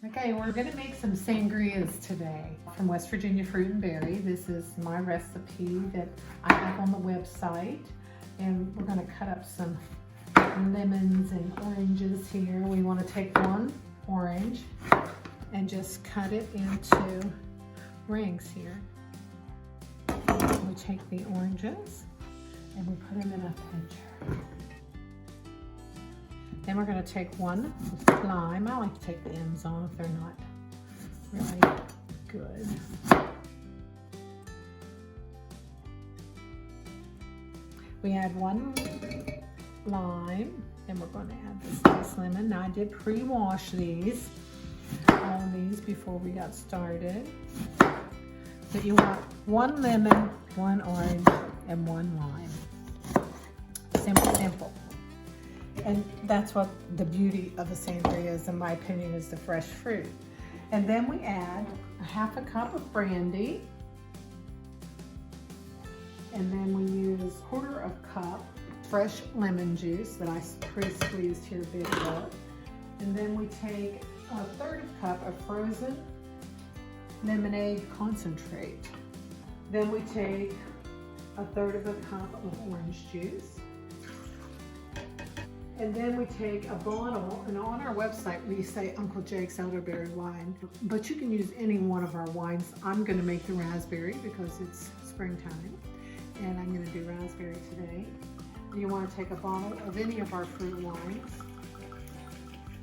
Okay, we're gonna make some sangrias today from West Virginia Fruit and Berry. This is my recipe that I have on the website. And we're gonna cut up some lemons and oranges here. We wanna take one orange and just cut it into rings here. We take the oranges and we put them in a pitcher. Then we're going to take one lime. I like to take the ends off if they're not really good. We add one lime, then we're going to add this nice lemon. Now I did pre-wash these, all of these before we got started. But you want one lemon, one orange, and one lime. Simple, simple. And that's what the beauty of a sangria is, in my opinion, is the fresh fruit. And then we add a half a cup of brandy. And then we use a quarter of a cup fresh lemon juice that I pre-squeezed here a bit of. And then we take a third of a cup of frozen lemonade concentrate. Then we take a third of a cup of orange juice. And then we take a bottle, and on our website we say Uncle Jake's elderberry wine, but you can use any one of our wines. I'm gonna make the raspberry because it's springtime, and I'm gonna do raspberry today. You wanna take a bottle of any of our fruit wines.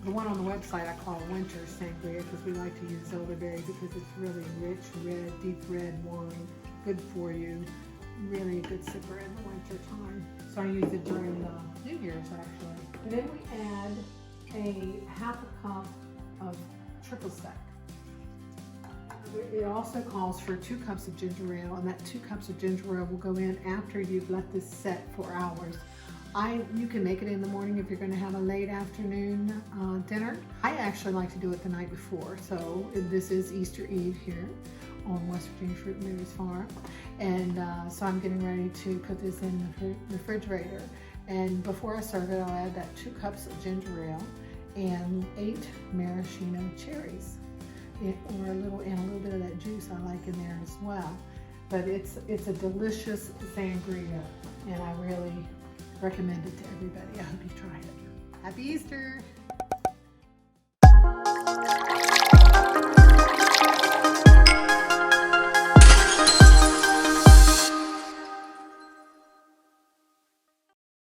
The one on the website I call winter sangria because we like to use elderberry because it's really rich, red, deep red wine, good for you. Really a good sipper in the winter time. So I use it during the New Year's actually. And then we add a half a cup of triple sec. It also calls for 2 cups of ginger ale, and that 2 cups of ginger ale will go in after you've let this set for hours. You can make it in the morning if you're going to have a late afternoon dinner. I actually like to do it the night before. So this is Easter Eve here on West Virginia Fruit and Berry's farm. And so I'm getting ready to put this in the refrigerator. And before I serve it, I'll add that 2 cups of ginger ale and 8 maraschino cherries. Or a little bit of that juice I like in there as well. But it's a delicious sangria, and I really recommend it to everybody. I hope you try it. Happy Easter!